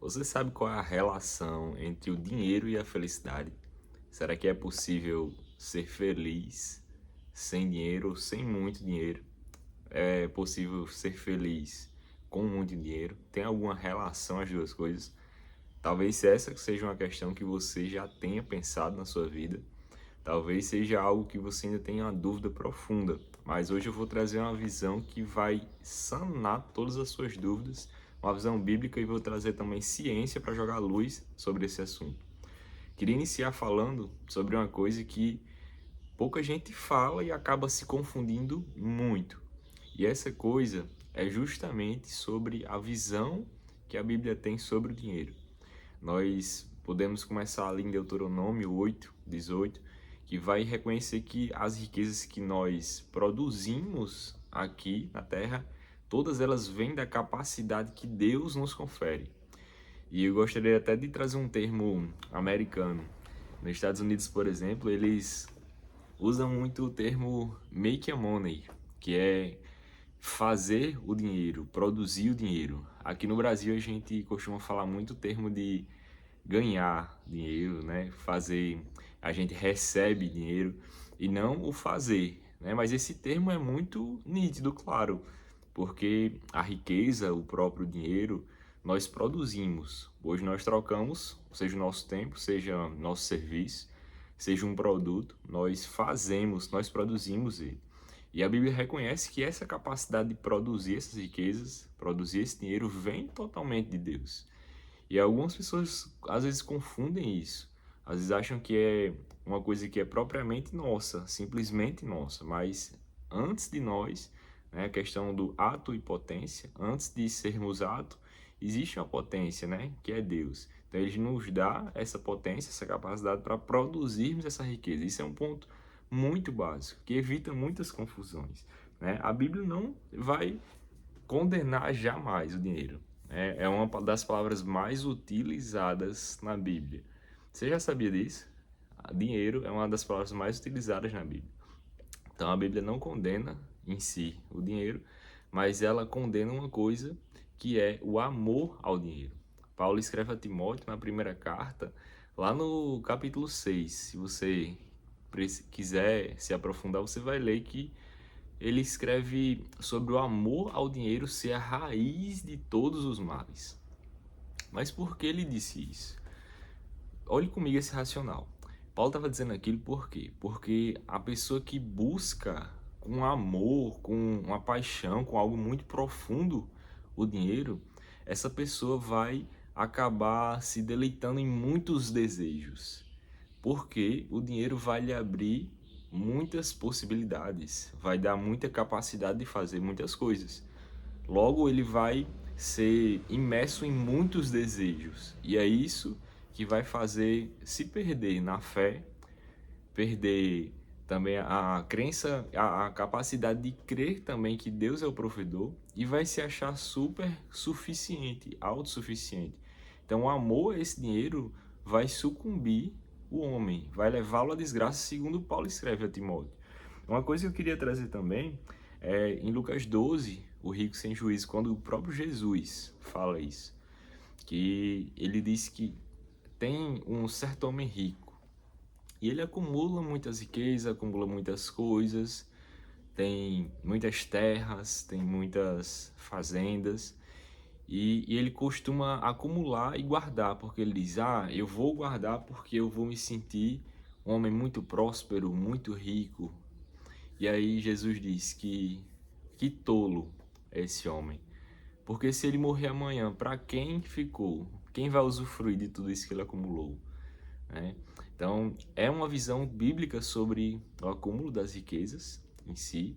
Você sabe qual é a relação entre o dinheiro e a felicidade? Será que é possível ser feliz sem dinheiro ou sem muito dinheiro? É possível ser feliz com muito dinheiro? Tem alguma relação as duas coisas? Talvez essa seja uma questão que você já tenha pensado na sua vida. Talvez seja algo que você ainda tenha uma dúvida profunda, mas hoje eu vou trazer uma visão que vai sanar todas as suas dúvidas, uma visão bíblica, e vou trazer também ciência para jogar luz sobre esse assunto. Queria iniciar falando sobre uma coisa que pouca gente fala e acaba se confundindo muito. E essa coisa é justamente sobre a visão que a Bíblia tem sobre o dinheiro. Nós podemos começar ali em Deuteronômio 8:18, que vai reconhecer que as riquezas que nós produzimos aqui na Terra, todas elas vêm da capacidade que Deus nos confere. E eu gostaria até de trazer um termo americano. Nos Estados Unidos, por exemplo, eles usam muito o termo make a money, que é fazer o dinheiro, produzir o dinheiro. Aqui no Brasil a gente costuma falar muito o termo de ganhar dinheiro, né? Fazer, a gente recebe dinheiro e não o fazer, né? Mas esse termo é muito nítido, claro, porque a riqueza, o próprio dinheiro, nós produzimos. Hoje nós trocamos, seja o nosso tempo, seja nosso serviço, seja um produto, nós fazemos, nós produzimos ele. E a Bíblia reconhece que essa capacidade de produzir essas riquezas, produzir esse dinheiro, vem totalmente de Deus. E algumas pessoas às vezes confundem isso. Às vezes acham que é uma coisa que é propriamente nossa, simplesmente nossa, mas antes de nós, né, a questão do ato e potência, antes de sermos ato, existe uma potência, né, que é Deus. Então ele nos dá essa potência, essa capacidade para produzirmos essa riqueza. Isso é um ponto muito básico, que evita muitas confusões, né? A Bíblia não vai condenar jamais o dinheiro. É uma das palavras mais utilizadas na Bíblia. Você já sabia disso? Dinheiro é uma das palavras mais utilizadas na Bíblia. Então a Bíblia não condena em si o dinheiro, mas ela condena uma coisa que é o amor ao dinheiro. Paulo escreve a Timóteo na primeira carta, lá no capítulo 6. Se você quiser se aprofundar, você vai ler que ele escreve sobre o amor ao dinheiro ser a raiz de todos os males. Mas por que ele disse isso? Olhe comigo esse racional. Paulo estava dizendo aquilo por quê? Porque a pessoa que busca com amor, com uma paixão, com algo muito profundo o dinheiro, essa pessoa vai acabar se deleitando em muitos desejos. Porque o dinheiro vai lhe abrir muitas possibilidades, vai dar muita capacidade de fazer muitas coisas. Logo, ele vai ser imerso em muitos desejos, e é isso que vai fazer se perder na fé, perder também a crença, a capacidade de crer também que Deus é o provedor, e vai se achar super suficiente, autossuficiente. Então, o amor a esse dinheiro vai sucumbir o homem, vai levá-lo à desgraça, segundo Paulo escreve a Timóteo. Uma coisa que eu queria trazer também é em Lucas 12, o rico sem juízo, quando o próprio Jesus fala isso, que ele diz que tem um certo homem rico e ele acumula muitas riquezas, acumula muitas coisas, tem muitas terras, tem muitas fazendas, e ele costuma acumular e guardar, porque ele diz, eu vou guardar porque eu vou me sentir um homem muito próspero, muito rico. E aí Jesus diz que tolo é esse homem, porque se ele morrer amanhã, para quem ficou? Quem vai usufruir de tudo isso que ele acumulou? Né? Então, é uma visão bíblica sobre o acúmulo das riquezas em si,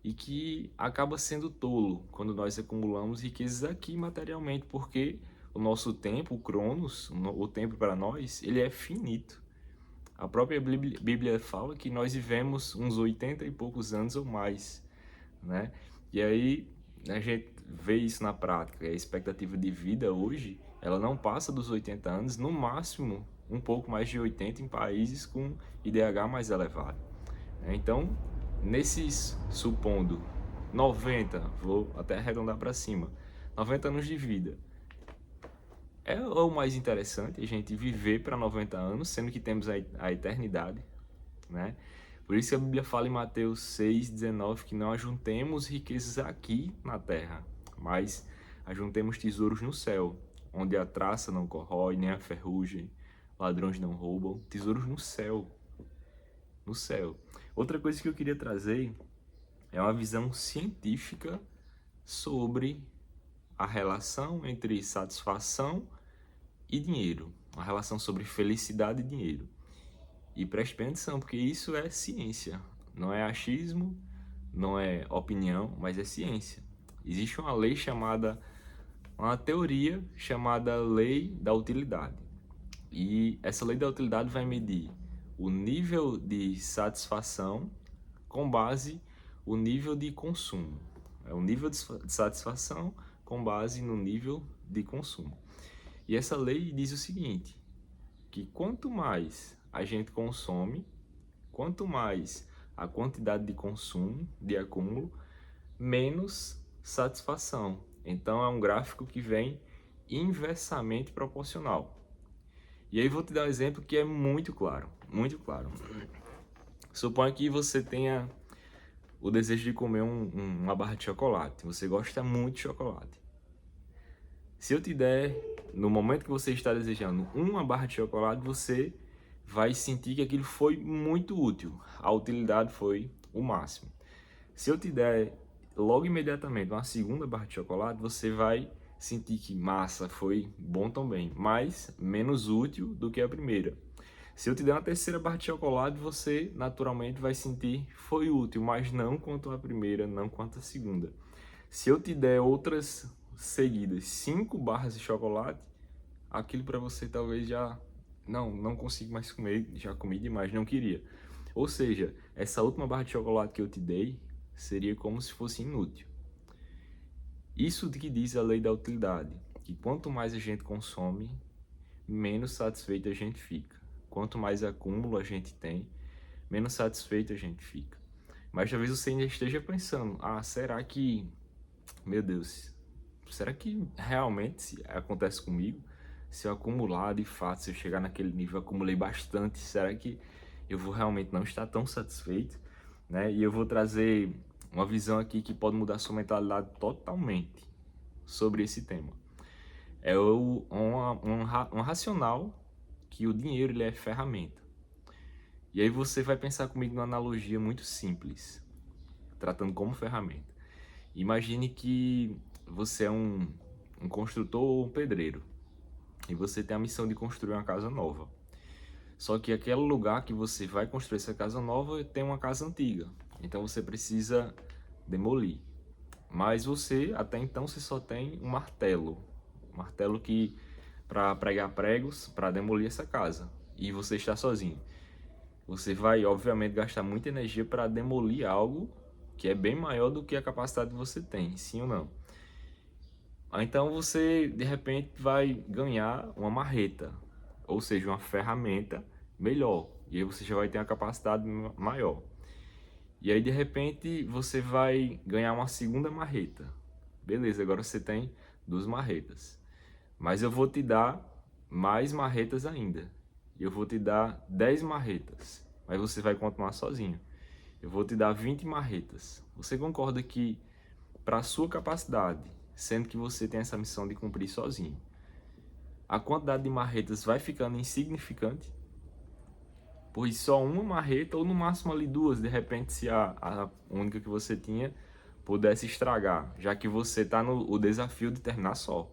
e que acaba sendo tolo quando nós acumulamos riquezas aqui materialmente, porque o nosso tempo, o Cronos, o tempo para nós, ele é finito. A própria Bíblia fala que nós vivemos uns 80 e poucos anos ou mais, né? E aí a gente vê isso na prática. A expectativa de vida hoje, ela não passa dos 80 anos, no máximo um pouco mais de 80 em países com IDH mais elevado. Então, nesses, supondo 90, vou até arredondar para cima, 90 anos de vida, É o mais interessante a gente viver para 90 anos, sendo que temos a eternidade, né? Por isso que a Bíblia fala em Mateus 6,19 que não ajuntemos riquezas aqui na terra, mas ajuntemos tesouros no céu, onde a traça não corrói, nem a ferrugem, ladrões não roubam, tesouros no céu, no céu. Outra coisa que eu queria trazer é uma visão científica sobre a relação entre satisfação e dinheiro, uma relação sobre felicidade e dinheiro. E preste bem atenção, porque isso é ciência, não é achismo, não é opinião, mas é ciência. Existe uma teoria chamada lei da utilidade. E essa lei da utilidade vai medir o nível de satisfação com base no nível de consumo. É o nível de satisfação com base no nível de consumo. E essa lei diz o seguinte, que quanto mais a gente consome, quanto mais a quantidade de consumo, de acúmulo, menos satisfação. Então é um gráfico que vem inversamente proporcional. E aí vou te dar um exemplo que é muito claro, muito claro. Suponha que você tenha o desejo de comer uma barra de chocolate. Você gosta muito de chocolate. Se eu te der, no momento que você está desejando uma barra de chocolate, você vai sentir que aquilo foi muito útil. A utilidade foi o máximo. Se eu te der logo imediatamente uma segunda barra de chocolate, você vai sentir que massa, foi bom também, mas menos útil do que a primeira. Se eu te der uma terceira barra de chocolate, você naturalmente vai sentir foi útil, mas não quanto a primeira, não quanto a segunda. Se eu te der outras seguidas 5 barras de chocolate, aquilo para você talvez já não consigo mais comer, já comi demais, não queria. Ou seja, essa última barra de chocolate que eu te dei seria como se fosse inútil. Isso que diz a lei da utilidade, que quanto mais a gente consome, menos satisfeito a gente fica. Quanto mais acúmulo a gente tem, menos satisfeito a gente fica. Mas talvez você ainda esteja pensando, será que, meu Deus, será que realmente acontece comigo? Se eu acumular, de fato, se eu chegar naquele nível, eu acumulei bastante, será que eu vou realmente não estar tão satisfeito? Né? E eu vou trazer uma visão aqui que pode mudar sua mentalidade totalmente sobre esse tema. É um racional que o dinheiro ele é ferramenta. E aí você vai pensar comigo numa analogia muito simples, tratando como ferramenta. Imagine que você é um construtor ou um pedreiro e você tem a missão de construir uma casa nova. Só que aquele lugar que você vai construir essa casa nova tem uma casa antiga, então você precisa demolir. Mas você, até então, você só tem um martelo que para pregar pregos para demolir essa casa, e você está sozinho. Você vai, obviamente, gastar muita energia para demolir algo que é bem maior do que a capacidade que você tem, sim ou não? Então você, de repente, vai ganhar uma marreta, ou seja, uma ferramenta melhor, e aí você já vai ter uma capacidade maior. E aí, de repente, você vai ganhar uma segunda marreta. Beleza, agora você tem 2 marretas. Mas eu vou te dar mais marretas ainda. Eu vou te dar 10 marretas, mas você vai continuar sozinho. Eu vou te dar 20 marretas. Você concorda que, para a sua capacidade, sendo que você tem essa missão de cumprir sozinho, a quantidade de marretas vai ficando insignificante? Pois só uma marreta, ou no máximo ali 2, de repente, se a única que você tinha pudesse estragar, já que você está no desafio de terminar só.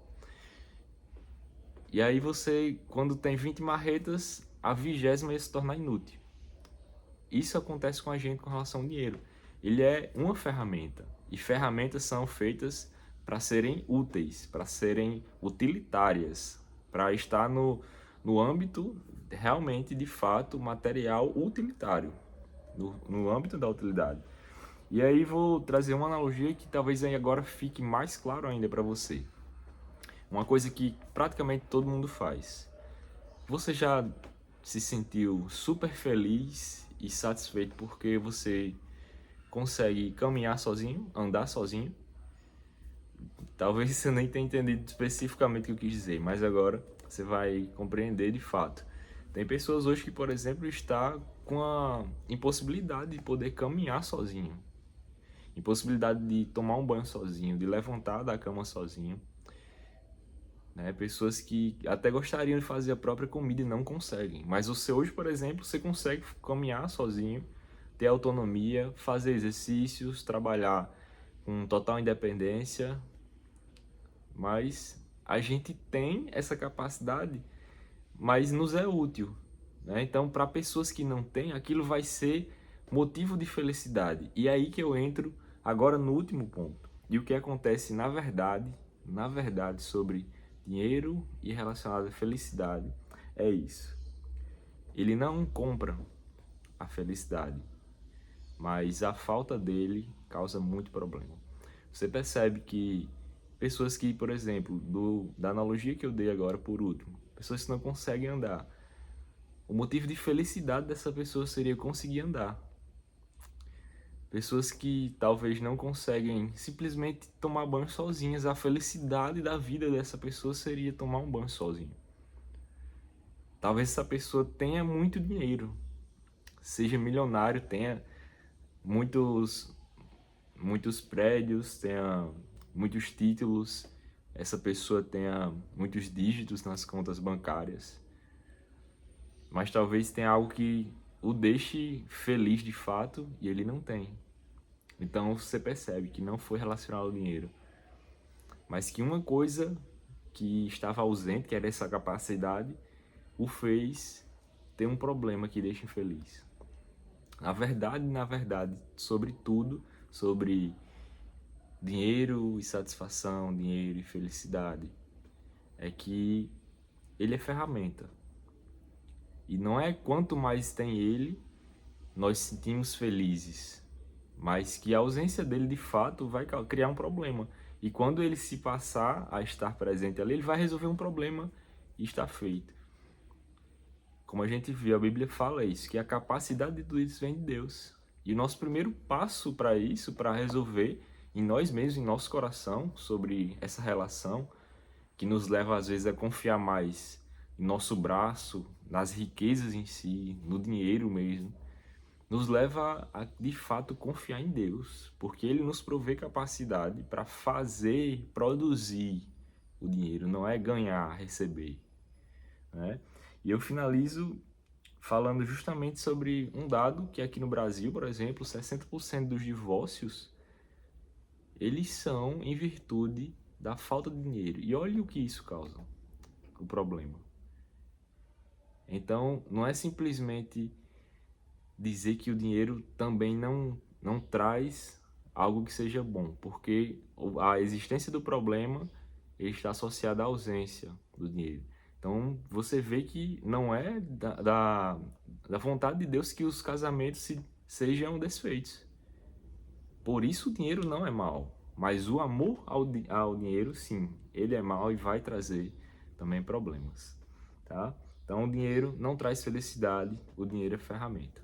E aí você, quando tem 20 marretas, a 20ª ia se tornar inútil. Isso acontece com a gente com relação ao dinheiro. Ele é uma ferramenta, e ferramentas são feitas para serem úteis, para serem utilitárias, para estar no âmbito realmente, de fato, material utilitário, no âmbito da utilidade. E aí vou trazer uma analogia que talvez aí agora fique mais claro ainda para você. Uma coisa que praticamente todo mundo faz. Você já se sentiu super feliz e satisfeito porque você consegue caminhar sozinho, andar sozinho? Talvez você nem tenha entendido especificamente o que eu quis dizer, mas agora você vai compreender de fato. Tem pessoas hoje que, por exemplo, está com a impossibilidade de poder caminhar sozinho, impossibilidade de tomar um banho sozinho, de levantar da cama sozinho, né? Pessoas que até gostariam de fazer a própria comida e não conseguem. Mas você hoje, por exemplo, você consegue caminhar sozinho, ter autonomia, fazer exercícios, trabalhar com total independência, mas a gente tem essa capacidade, mas nos é útil, né? Então, para pessoas que não têm, aquilo vai ser motivo de felicidade. E é aí que eu entro agora no último ponto. E o que acontece na verdade, sobre dinheiro e relacionado à felicidade é isso. Ele não compra a felicidade, mas a falta dele causa muito problema. Você percebe que pessoas que, por exemplo, da analogia que eu dei agora por último, pessoas que não conseguem andar, o motivo de felicidade dessa pessoa seria conseguir andar. Pessoas que talvez não conseguem simplesmente tomar banho sozinhas, a felicidade da vida dessa pessoa seria tomar um banho sozinho. Talvez essa pessoa tenha muito dinheiro, seja milionário, tenha muitos muitos prédios, tenha muitos títulos, essa pessoa tenha muitos dígitos nas contas bancárias, mas talvez tenha algo que o deixe feliz de fato e ele não tem. Então você percebe que não foi relacionado ao dinheiro, mas que uma coisa que estava ausente, que era essa capacidade, o fez ter um problema que deixa infeliz. Na verdade, sobre tudo, sobre dinheiro e satisfação, dinheiro e felicidade, é que ele é ferramenta. E não é quanto mais tem ele, nós sentimos felizes, mas que a ausência dele de fato vai criar um problema. E quando ele se passar a estar presente ali, ele vai resolver um problema e está feito. Como a gente viu, a Bíblia fala isso, que a capacidade de tudo isso vem de Deus. E o nosso primeiro passo para isso, para resolver em nós mesmos, em nosso coração, sobre essa relação, que nos leva às vezes a confiar mais em nosso braço, nas riquezas em si, no dinheiro mesmo, nos leva a de fato confiar em Deus, porque Ele nos provê capacidade para fazer, produzir o dinheiro, não é ganhar, receber, né? E eu finalizo falando justamente sobre um dado que aqui no Brasil, por exemplo, 60% dos divórcios, eles são em virtude da falta de dinheiro. E olha o que isso causa, o problema. Então, não é simplesmente dizer que o dinheiro também não traz algo que seja bom, porque a existência do problema está associada à ausência do dinheiro. Então, você vê que não é da vontade de Deus que os casamentos sejam desfeitos. Por isso o dinheiro não é mal, mas o amor ao dinheiro, sim, ele é mal e vai trazer também problemas, tá? Então o dinheiro não traz felicidade, o dinheiro é ferramenta.